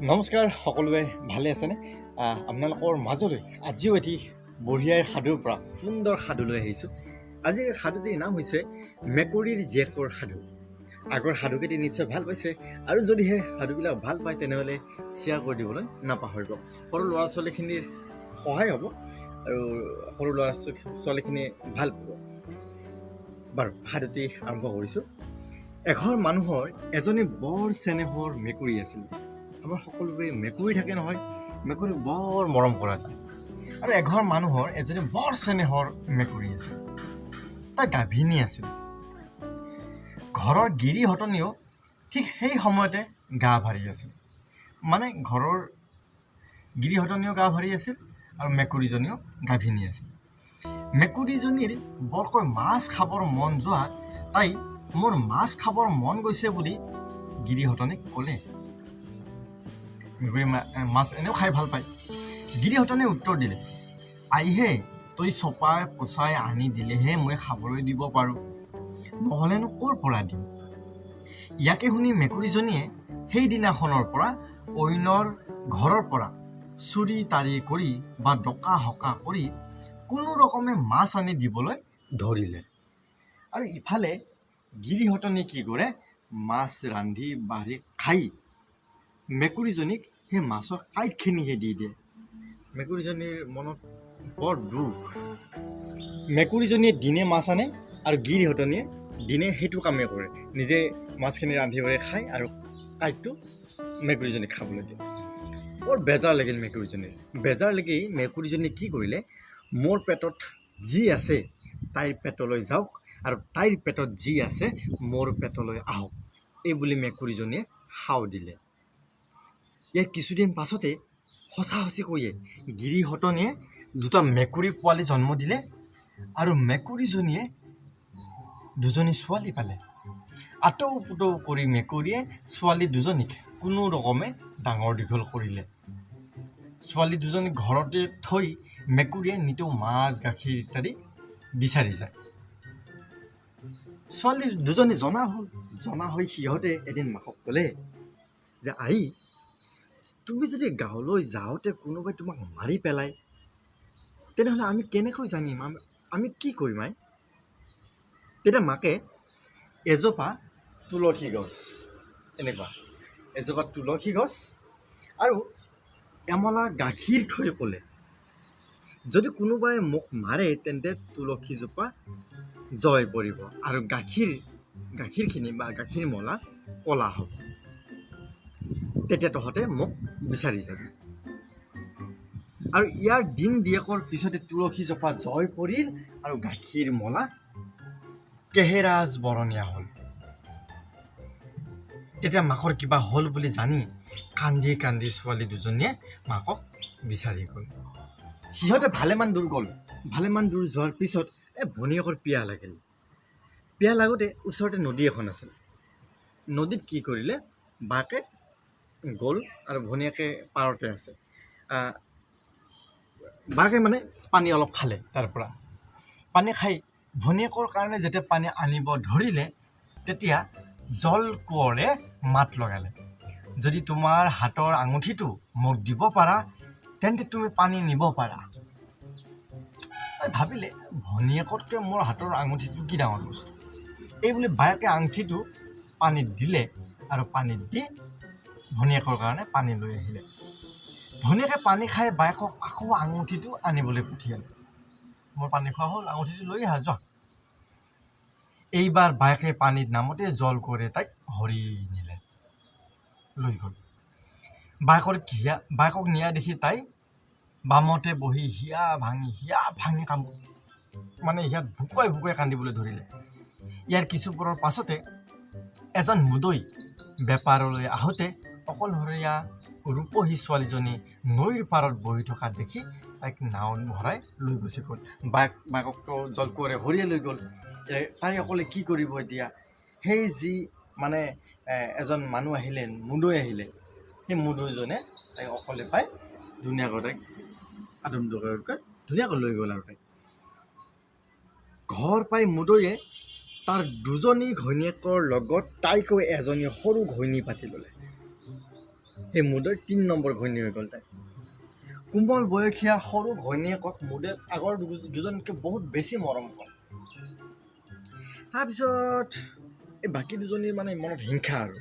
নমস্কাৰ সকলোৱে ভালে আছেনে? আপোনালোকৰ মাজলৈ আজিও এটি বঢ়িয়াৰ সাধুৰ পৰা সুন্দৰ সাধু লৈ আহিছোঁ। আজিৰ সাধুটিৰ নাম হৈছে মেকুৰীৰ জীয়েকৰ সাধু। আগৰ সাধুকেইটি নিশ্চয় ভাল পাইছে, আৰু যদিহে সাধুবিলাক ভাল পায় তেনেহ'লে শ্বেয়াৰ কৰি দিবলৈ নাপাহৰিব। সৰু ল'ৰা ছোৱালীখিনিৰ সহায় হ'ব আৰু সৰু ল'ৰা ছোৱালীখিনিয়ে ভাল পাব। বাৰু সাধুটি আৰম্ভ কৰিছোঁ। এঘৰ মানুহৰ এজনী বৰ চেনেহৰ মেকুৰী আছিল। আমাৰ সকলোৰে মেকুৰী থাকে নহয়, মেকুৰীক বৰ মৰম কৰা যায়। আৰু এঘৰ মানুহৰ এজনী বৰ চেনেহৰ মেকুৰী আছিল। তাই গাভিনী আছিল। ঘৰৰ গিৰিহঁতনীও ঠিক সেই সময়তে গা ভাৰি আছিল। মানে ঘৰৰ গিৰিহঁতনীও গা ভাৰি আছিল আৰু মেকুৰীজনীও গাভিনী আছিল। মেকুৰীজনীৰ বৰকৈ মাছ খাবৰ মন যোৱাত তাই মোৰ মাছ খাবৰ মন গৈছে বুলি গিৰিহঁতনীক ক'লে। মেকুৰী মাছ এনেও খাই ভাল পায়। গিৰিহঁতনীয়ে উত্তৰ দিলে, আইহে তই চপাই কচাই আনি দিলেহে মই খাবলৈ দিব পাৰোঁ, নহ'লেনো ক'ৰ পৰা দিম। ইয়াকে শুনি মেকুৰীজনীয়ে সেইদিনাখনৰ পৰা অইনৰ ঘৰৰ পৰা চুৰি তাৰি কৰি বা ডকা হকা কৰি কোনো ৰকমে মাছ আনি দিবলৈ ধৰিলে। আৰু ইফালে গিৰিহঁতনীয়ে কি কৰে, মাছ ৰান্ধি বাঢ়ি খাই মেকুৰীজনীক সেই মাছৰ কাঁইটখিনিহে দি দিয়ে। মেকুৰীজনীৰ মনত বৰ দুখ। মেকুৰীজনীয়ে দিনে মাছ আনে আৰু গিৰিহঁতনীয়ে দিনে সেইটো কামেই কৰে, নিজে মাছখিনি ৰান্ধি বাঢ়ি খায় আৰু কাঁইটটো মেকুৰীজনীক খাবলৈ দিয়ে। বৰ বেজাৰ লাগিল মেকুৰীজনীৰ। বেজাৰ লাগি মেকুৰীজনীয়ে কি কৰিলে, মোৰ পেটত যি আছে তাইৰ পেটলৈ যাওক আৰু তাইৰ পেটত যি আছে মোৰ পেটলৈ আহক, এই বুলি মেকুৰীজনীয়ে শাও দিলে। ইয়াৰ কিছুদিন পাছতে সঁচাসঁচিকৈয়ে গিৰিহঁতনীয়ে দুটা মেকুৰী পোৱালি জন্ম দিলে আৰু মেকুৰীজনীয়ে দুজনী ছোৱালী পালে। আতৌ পুতৌ কৰি মেকুৰীয়ে ছোৱালী দুজনীক কোনো ৰকমে ডাঙৰ দীঘল কৰিলে। ছোৱালী দুজনীক ঘৰতে থৈ মেকুৰীয়ে নিতৌ মাছ গাখীৰ ইত্যাদি বিচাৰি যায়। ছোৱালী দুজনী জনা হৈ সিহঁতে এদিন মাকক ক'লে যে আই, তুমি যদি গাঁৱলৈ যাওঁতে কোনোবাই তোমাক মাৰি পেলায় তেনেহ'লে আমি কেনেকৈ জানিম, আমি কি কৰিম আই? তেতিয়া মাকে এজোপা তুলসী গছ, এনেকুৱা এজোপা তুলসী গছ আৰু এমলা গাখীৰ থৈ ক'লে, যদি কোনোবাই মোক মাৰে তেন্তে তুলসীজোপা জয় পৰিব আৰু গাখীৰখিনি বা গাখীৰ মলা ক'লা হ'ব, তেতিয়া তহঁতে মোক বিচাৰি যাবি। আৰু ইয়াৰ দিন দিয়েকৰ পিছতে তুলসীজোপা জয় পৰিল আৰু গাখীৰ মলা কেহেৰাজ বৰণীয়া হ'ল। তেতিয়া মাকৰ কিবা হ'ল বুলি জানি কান্দি কান্দি ছোৱালী দুজনীয়ে মাকক বিচাৰি গ'ল। সিহঁতে ভালেমান দূৰ গ'ল। ভালেমান দূৰ যোৱাৰ পিছত ভনীয়েকৰ পিয়াহ লাগিল। পিয়াহ লাগোতে ওচৰতে নদী এখন আছিল। নদীত কি কৰিলে, বাকে গ'ল আৰু ভনীয়েকে পাৰতে আছে। বাকে মানে পানী অলপ খালে, তাৰ পৰা পানী খাই ভনীয়েকৰ কাৰণে যেতিয়া পানী আনিব ধৰিলে তেতিয়া জল কোঁৱৰে মাত লগালে, যদি তোমাৰ হাতৰ আঙুঠিটো মোক দিব পাৰা তেন্তে তুমি পানী নিব পাৰা। তাই ভাবিলে, ভনীয়েকতকৈ মোৰ হাতৰ আঙুঠিটো কি ডাঙৰ বস্তু। এই বুলি বায়েকে আঙুঠিটো পানীত দিলে আৰু পানীত দি ভনীয়েকৰ কাৰণে পানী লৈ আহিলে। ভনীয়েকে পানী খাই বায়েকক আকৌ আঙুঠিটো আনিবলৈ পঠিয়ালে। মোৰ পানী খোৱা হ'ল, আঙুঠিটো লৈ আহা যোৱা। এইবাৰ বায়েকে পানীত নামতে জল কোঁৱৰে তাইক হৰি নিলে, লৈ গ'ল। বায়েকক নিয়া দেখি তাই বামতে বহি হিয়া ভাঙি মানে ইয়াত ভুকুৱাই ভুকুৱাই কান্দিবলৈ ধৰিলে। ইয়াৰ কিছুপৰৰ পাছতে এজন মুদৈ বেপাৰলৈ আহোঁতে অকলশৰীয়া ৰূপহী ছোৱালীজনী নৈৰ পাৰত বহি থকা দেখি তাইক নাও ভৰাই লৈ গুচি গ'ল। বায়েককতো জলকোঁৱৰে হৰিয়ে লৈ গ'ল। তাই অকলে কি কৰিব এতিয়া? সেই যি মানে এজন মানুহ আহিলে, মুদৈ আহিলে, সেই মুদৈজনে তাইক অকলে পাই ধুনীয়াকৈ তাইক আদম দৰকাৰকৈ ধুনীয়াকৈ লৈ গ'ল। আৰু তাইক ঘৰ পাই মুদৈয়ে তাৰ দুজনী ঘৈণীয়েকৰ লগত তাইকো এজনী সৰু ঘৈণী পাতি ল'লে। সেই মুদৈৰ ৩ নম্বৰ ঘৈণী হৈ গ'ল তাই। কোমল বয়সীয়া সৰু ঘৈণীয়েকক মুদৈক আগৰ দুজনতকৈ বহুত বেছি মৰম কৰে। তাৰপিছত এই বাকী দুজনীৰ মানে মনত হিংসা আৰু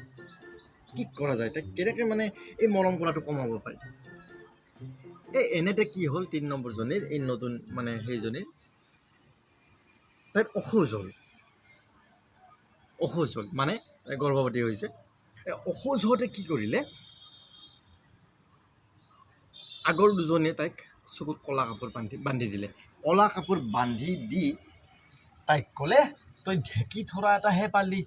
কি কৰা যায়, তাইক কেনেকৈ মানে এই মৰম কৰাটো কমাব পাৰি। এই এনেতে কি হ'ল ৩ নম্বৰজনীৰ এই নতুন মানে সেইজনীৰ তাইৰ অসুখ হ'ল মানে গৰ্ভৱতী হৈছে। অসুখ হওঁতে কি কৰিলে, আগৰ দুজনীয়ে তাইক চকুত ক'লা কাপোৰ বান্ধি দিলে। ক'লা কাপোৰ বান্ধি দি তাইক ক'লে, তই ঢেঁকী থৰা এটাহে পালি,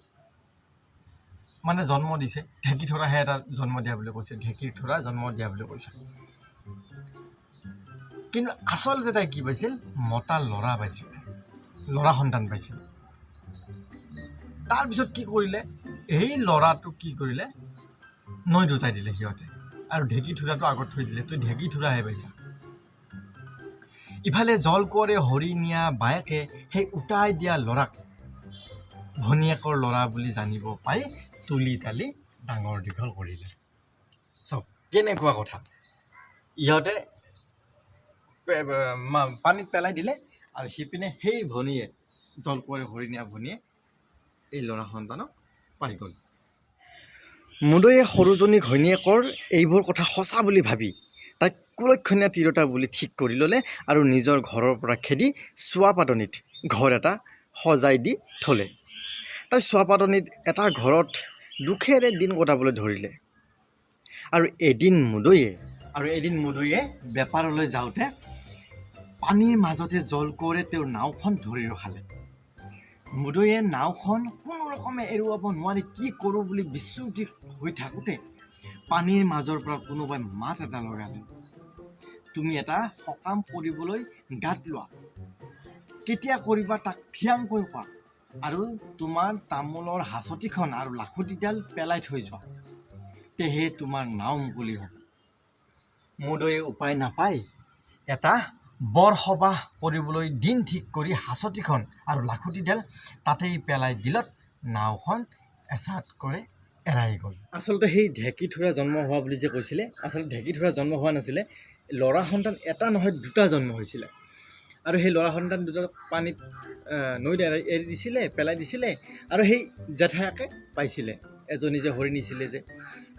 মানে জন্ম দিছে, ঢেঁকী থৰাহে এটা জন্ম দিয়া বুলি কৈছে, ঢেঁকীৰ থৰা জন্ম দিয়া বুলি কৈছে। কিন্তু আচলতে তাই কি পাইছিল, মতা ল'ৰা পাইছিল, ল'ৰা সন্তান পাইছিল। তাৰপিছত কি কৰিলে, এই ল'ৰাটোক কি কৰিলে, নৈত উটাই দিলে সিহঁতে, আৰু ঢেঁকী থোৰাটো আগত থৈ দিলে, তই ঢেঁকী থোৰাহে পাইছা। ইফালে জলকোঁৱৰে হৰি নিয়া বায়েকে সেই উটাই দিয়া ল'ৰাক ভনীয়েকৰ ল'ৰা বুলি জানিব পাৰি তুলি তালি ডাঙৰ দীঘল কৰিলে। চাওক কেনেকুৱা কথা, ইহঁতে পানীত পেলাই দিলে, আৰু সিপিনে সেই ভনীয়ে, জলকোঁৱৰে হৰি নিয়া ভনীয়ে এই ল'ৰা সন্তানক পাই গ'ল। মুদৈয়ে সৰুজনী ঘৈণীয়েকৰ এইবোৰ কথা সঁচা বুলি ভাবি তাইক কুলক্ষণীয়া তিৰোতা বুলি ঠিক কৰি ল'লে, আৰু নিজৰ ঘৰৰ পৰা খেদি চোৱাপাতনিত ঘৰ এটা সজাই দি থ'লে। তাই চোৱাপাতনিত এটা ঘৰত দুখেৰে দিন কটাবলৈ ধৰিলে। আৰু এদিন মুদৈয়ে বেপাৰলৈ যাওঁতে পানীৰ মাজতে জলকোঁৱৰে তেওঁৰ নাওখন ধৰি ৰখালে। মুদৈয়ে নাওখন কোনো ৰকমে এৰুৱাব নোৱাৰি কি কৰোঁ বুলি বিচূৰ্তি হৈ থাকোঁতে পানীৰ মাজৰ পৰা কোনোবাই মাত এটা লগালে, তুমি এটা সকাম কৰিবলৈ গাত লোৱা, কেতিয়া কৰিবা তাক থিয়াংকৈ কোৱা, আৰু তোমাৰ তামোলৰ হাঁচতিখন আৰু লাখুটিডাল পেলাই থৈ যোৱা, তেহে তোমাৰ নাও মুকলি হ'ব। মুদৈয়ে উপায় নাপায় এটা বৰসবাহ কৰিবলৈ দিন ঠিক কৰি হাঁচতিখন আৰু লাখুটিডাল তাতেই পেলাই দিলত নাওখন এচাটকৰে এৰাই গ'ল। আচলতে সেই ঢেঁকী থোৰা জন্ম হোৱা বুলি যে কৈছিলে, আচলতে ঢেঁকী থোৰা জন্ম হোৱা নাছিলে, ল'ৰা সন্তান এটা নহয় দুটা জন্ম হৈছিলে। আৰু সেই ল'ৰা সন্তান দুটা পানীত নৈত এৰি দিছিলে, পেলাই দিছিলে, আৰু সেই জেঠায়েকে পাইছিলে, এজনী যে হৰি নিছিলে যে,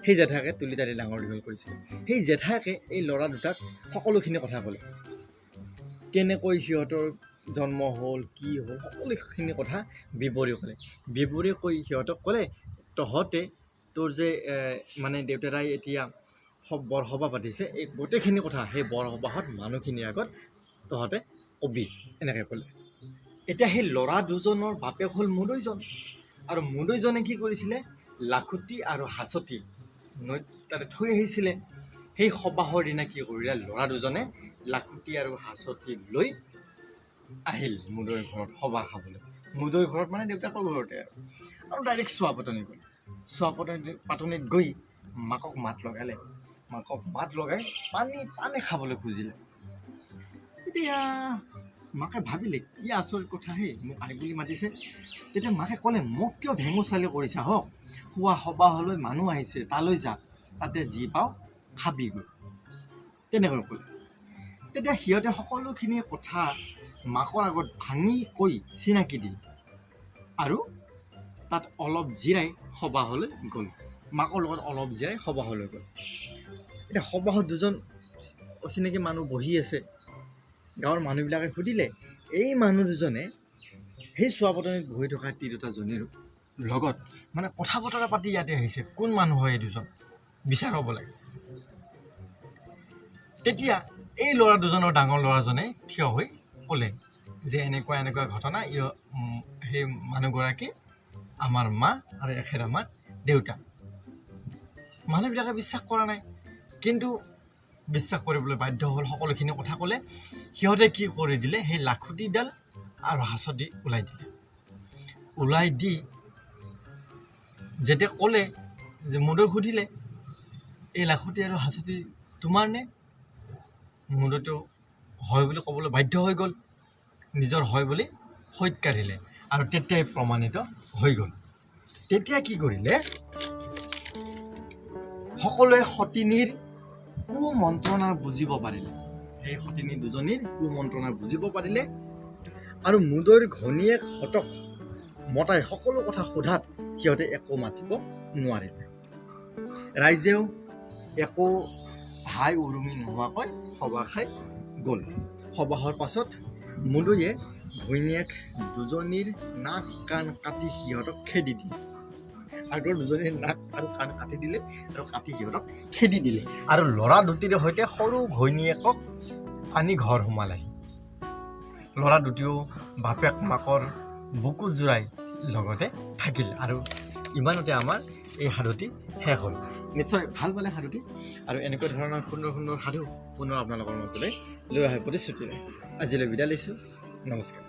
সেই জেঠায়েকে তুলি তালি ডাঙৰ দীঘল কৰিছিলে। সেই জেঠায়েকে এই ল'ৰা দুটাক সকলোখিনি কথা ক'লে, কেনেকৈ সিহঁতৰ জন্ম হ'ল, কি হ'ল, সকলোখিনি কথা বিৱৰি ক'লে। বিৱৰি কৈ সিহঁতক ক'লে, তহঁতে তোৰ যে মানে দেউতাৰাই এতিয়া বৰসবাহ পাতিছে, এই গোটেইখিনি কথা সেই বৰসবাহত মানুহখিনিৰ আগত তহঁতে কবি, এনেকৈ ক'লে। এতিয়া সেই ল'ৰা দুজনৰ বাপেক হ'ল মুদৈজন, আৰু মুদৈজনে কি কৰিছিলে, লাখুটি আৰু হাঁচতি নৈত তাতে থৈ আহিছিলে। সেই সবাহৰ দিনা কি কৰিলে, ল'ৰা দুজনে লাখুটি আৰু হাঁচতি লৈ আহিল মুদৈৰ ঘৰত সবাহ খাবলৈ। মুদৈৰ ঘৰত মানে দেউতাকৰ ঘৰতে, আৰু ডাইৰেক্ট চোৱাপাতনিত গৈ মাকক মাত লগালে। মাকক মাত লগাই পানী খাবলৈ খুজিলে। তেতিয়া মাকে ভাবিলে কি আচৰিত কথা, হে মোক আই বুলি মাতিছে। তেতিয়া মাকে ক'লে, মোক কিয় ভেঙুচালি কৰিছা, হওক খোৱা সবাহলৈ মানুহ আহিছে, তালৈ যা, তাতে যি পাওঁ খাবিগৈ, তেনেকৈ ক'লে। তেতিয়া সিহঁতে সকলোখিনি কথা মাকৰ আগত ভাঙি কৈ চিনাকি দিল, আৰু তাত অলপ জিৰাই সবাহলৈ গ'ল, মাকৰ লগত অলপ জিৰাই সবাহলৈ গ'ল। এতিয়া সবাহত দুজন অচিনাকি মানুহ বহি আছে। গাঁৱৰ মানুহবিলাকে সুধিলে, এই মানুহ দুজনে সেই চোৱাপাতনিত বহি থকা তিৰোতাজনীৰ লগত মানে কথা বতৰা পাতি ইয়াতে আহিছে, কোন মানুহ হয় এই দুজন, বিচাৰব লাগে। তেতিয়া এই ল'ৰা দুজনৰ ডাঙৰ ল'ৰাজনে থিয় হৈ ক'লে যে এনেকুৱা ঘটনা, সেই মানুহগৰাকী আমাৰ মা আৰু এখেত আমাৰ দেউতা। মানুহবিলাকে বিশ্বাস কৰা নাই, কিন্তু বিশ্বাস কৰিবলৈ বাধ্য হ'ল, সকলোখিনি কথা ক'লে। সিহঁতে কি কৰি দিলে, সেই লাখুটিডাল আৰু হাঁচতি ওলাই দি যেতিয়া ক'লে যে মুদৈক সুধিলে, এই লাখুটি আৰু হাঁচতি তোমাৰ নে? মুদৈটো হয় বুলি ক'বলৈ বাধ্য হৈ গ'ল, নিজৰ হয় বুলি সৈত কাঢ়িলে, আৰু তেতিয়াই প্ৰমাণিত হৈ গ'ল। তেতিয়া কি কৰিলে, সকলোৱে সতিনীৰ কুমন্ত্ৰণা বুজিব পাৰিলে। সেই সতিনী দুজনীৰ কুমন্ত্ৰণা বুজিব পাৰিলে আৰু মুদৈৰ ঘৈণীয়েক হতক মতাই সকলো কথা সোধাত সিহঁতে একো মাতিব নোৱাৰিলে। ৰাইজেও একো হাই উৰুমি নোহোৱাকৈ সভা খাই গ'ল। সবাহৰ পাছত মুদৈয়ে ঘৈণীয়েক দুজনীৰ নাক কাণ কাটি সিহঁতক খেদি দিলে। আগৰ দুজনীৰ নাক আৰু কাণ কাটি দিলে আৰু কাটি সিহঁতক খেদি দিলে আৰু ল'ৰা দুটিৰে সৈতে সৰু ঘৈণীয়েকক আনি ঘৰ সোমালে। ল'ৰা দুটিও বাপেক মাকৰ বুকু জোৰাই লগতে থাকিল। আৰু ইমানতে আমাৰ এই সাধুটি শেষ হ'ল। নিশ্চয় ভাল পালে সাধুটি, আৰু এনেকুৱা ধৰণৰ সুন্দৰ সুন্দৰ সাধু পুনৰ আপোনালোকৰ মাজলৈ লৈ অহাৰ প্ৰতিশ্ৰুতিৰে আজিলৈ বিদায় লৈছোঁ। নমস্কাৰ।